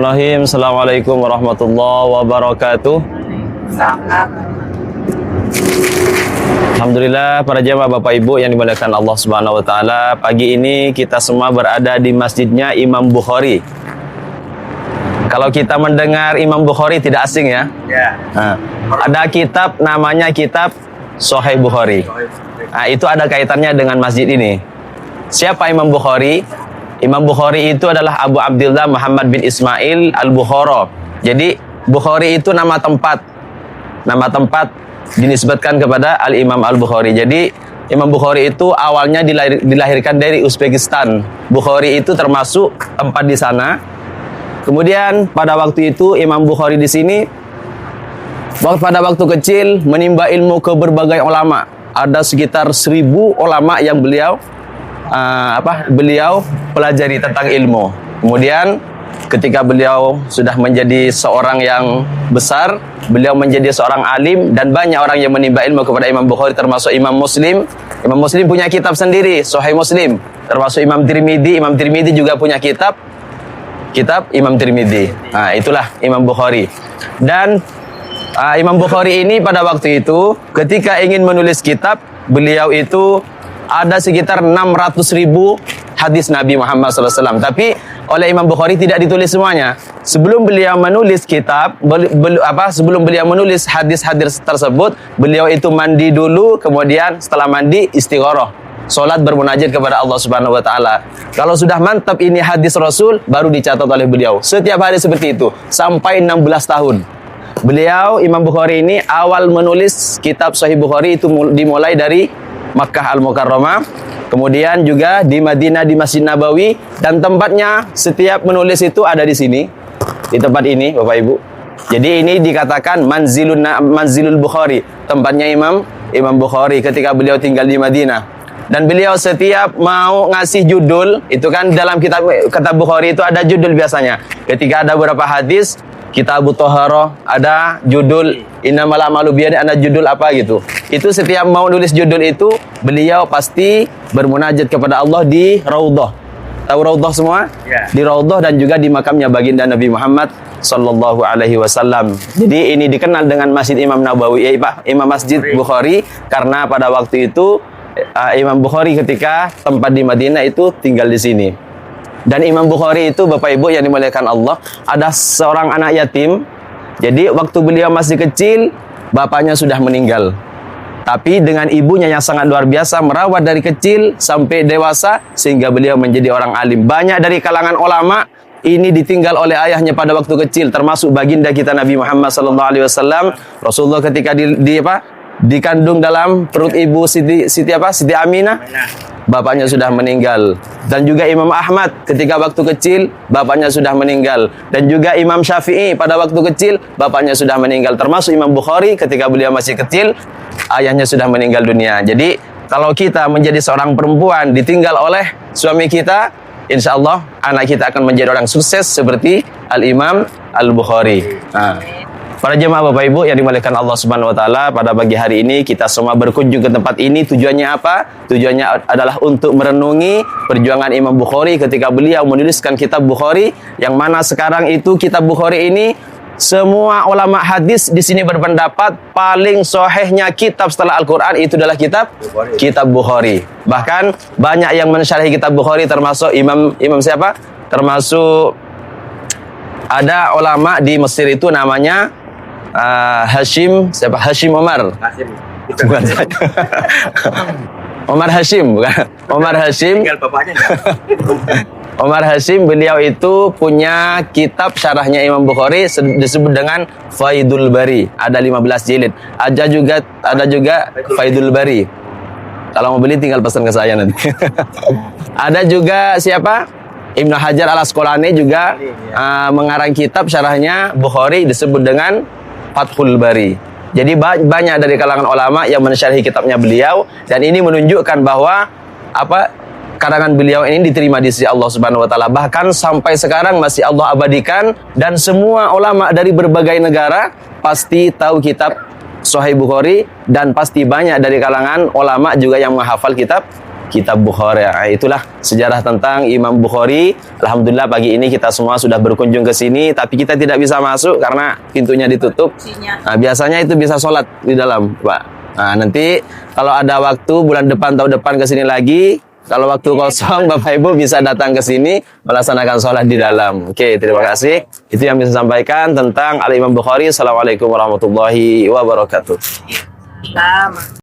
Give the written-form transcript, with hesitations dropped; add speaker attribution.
Speaker 1: Bismillahirrahmanirrahim. Assalamualaikum warahmatullahi wabarakatuh. Alhamdulillah, para jamaah Bapak Ibu yang dimuliakan Allah Subhanahu wa taala. Pagi ini kita semua berada di masjidnya Imam Bukhari. Kalau kita mendengar Imam Bukhari tidak asing ya. Nah, ada kitab namanya kitab Sahih Bukhari. Nah, itu ada kaitannya dengan masjid ini. Siapa Imam Bukhari? Imam Bukhari itu adalah Abu Abdillah Muhammad bin Ismail Al-Bukhara. Jadi Bukhari itu nama tempat. Nama tempat dinisbatkan kepada Al-Imam Al-Bukhari. Jadi Imam Bukhari itu awalnya dilahirkan dari Uzbekistan. Bukhari itu termasuk tempat di sana. Kemudian pada waktu itu Imam Bukhari di sini pada waktu kecil menimba ilmu ke berbagai ulama. Ada sekitar 1000 ulama yang beliau pelajari tentang ilmu. Kemudian ketika beliau sudah menjadi seorang yang besar, beliau menjadi seorang alim dan banyak orang yang menimba ilmu kepada Imam Bukhari, termasuk Imam Muslim. Imam Muslim punya kitab sendiri, Sahih Muslim. Termasuk Imam Tirmidzi. Imam Tirmidzi juga punya kitab Imam Tirmidzi. Nah, itulah Imam Bukhari. Dan Imam Bukhari ini pada waktu itu ketika ingin menulis kitab, beliau itu ada sekitar 600.000 hadis Nabi Muhammad SAW. Tapi oleh Imam Bukhari tidak ditulis semuanya. Sebelum beliau menulis kitab, sebelum beliau menulis hadis-hadis tersebut, beliau itu mandi dulu, kemudian setelah mandi istigharah, salat bermunajat kepada Allah Subhanahu wa taala. Kalau sudah mantap ini hadis Rasul, baru dicatat oleh beliau. Setiap hari seperti itu sampai 16 tahun. Beliau Imam Bukhari ini awal menulis kitab Sahih Bukhari itu dimulai dari Makkah Al-Mukarramah, kemudian juga di Madinah di Masjid Nabawi, dan tempatnya setiap menulis itu ada di sini, di tempat ini Bapak Ibu. Jadi ini dikatakan Manzilul Bukhari, tempatnya Imam Bukhari ketika beliau tinggal di Madinah. Dan beliau setiap mau ngasih judul, itu kan dalam kitab Bukhari itu ada judul biasanya. Ketika ada beberapa hadis, Kitab Thaharah ada judul Innamal a'malu biyadih, ada judul apa gitu. Itu setiap mau nulis judul itu, beliau pasti bermunajat kepada Allah di Raudhah. Tahu Raudhah semua? Yeah. Di Raudhah dan juga di makamnya baginda Nabi Muhammad sallallahu alaihi wasallam. Jadi ini dikenal dengan Masjid Imam Nabawi, Imam Masjid Bukhari, karena pada waktu itu Imam Bukhari ketika tempat di Madinah itu tinggal di sini. Dan Imam Bukhari itu Bapak Ibu yang dimuliakan Allah, ada seorang anak yatim. Jadi waktu beliau masih kecil, bapaknya sudah meninggal. Tapi dengan ibunya yang sangat luar biasa, merawat dari kecil sampai dewasa, sehingga beliau menjadi orang alim. Banyak dari kalangan ulama ini ditinggal oleh ayahnya pada waktu kecil, termasuk baginda kita Nabi Muhammad SAW. Rasulullah ketika dikandung dalam perut ibu Siti Aminah, bapaknya sudah meninggal. Dan juga Imam Ahmad ketika waktu kecil, bapaknya sudah meninggal. Dan juga Imam Syafi'i pada waktu kecil, bapaknya sudah meninggal. Termasuk Imam Bukhari ketika beliau masih kecil, ayahnya sudah meninggal dunia. Jadi kalau kita menjadi seorang perempuan ditinggal oleh suami kita, insya Allah anak kita akan menjadi orang sukses seperti Al-Imam Al-Bukhari. Para jemaah Bapak Ibu yang dimuliakan Allah Subhanahu wa taala, pada pagi hari ini kita semua berkunjung ke tempat ini. Tujuannya apa? Tujuannya adalah untuk merenungi perjuangan Imam Bukhari ketika beliau menuliskan kitab Bukhari, yang mana sekarang itu kitab Bukhari ini semua ulama hadis di sini berpendapat paling sahihnya kitab setelah Al-Qur'an itu adalah kitab Bukhari. Bahkan banyak yang mensyarhi kitab Bukhari, termasuk imam siapa? Termasuk ada ulama di Mesir itu namanya Hashim Omar. Bukan saya. Omar Hashim, bukan. Omar Hashim. Tinggal bapaknya enggak? Omar Hashim, beliau itu punya kitab syarahnya Imam Bukhari disebut dengan Faidul Bari. Ada 15 jilid. Ada juga Faidul Bari. Kalau mau beli tinggal pesan ke saya nanti. Ada juga siapa? Ibnu Hajar Al-Asqalani juga mengarang kitab syarahnya Bukhari disebut dengan Fathul Bari. Jadi banyak dari kalangan ulama yang mensyarhi kitabnya beliau, dan ini menunjukkan bahwa karangan beliau ini diterima di sisi Allah Subhanahu wa taala. Bahkan sampai sekarang masih Allah abadikan, dan semua ulama dari berbagai negara pasti tahu kitab Sahih Bukhari, dan pasti banyak dari kalangan ulama juga yang menghafal kitab kitab Bukhari. Itulah sejarah tentang Imam Bukhari. Alhamdulillah pagi ini kita semua sudah berkunjung ke sini, tapi kita tidak bisa masuk karena pintunya ditutup. Nah, biasanya itu bisa sholat di dalam, Pak. Nah, nanti kalau ada waktu bulan depan, tahun depan ke sini lagi. Kalau waktu kosong, Bapak Ibu bisa datang ke sini melaksanakan sholat di dalam. Oke, terima kasih. Itu yang bisa sampaikan tentang Al-Imam Bukhari. Assalamualaikum warahmatullahi wabarakatuh.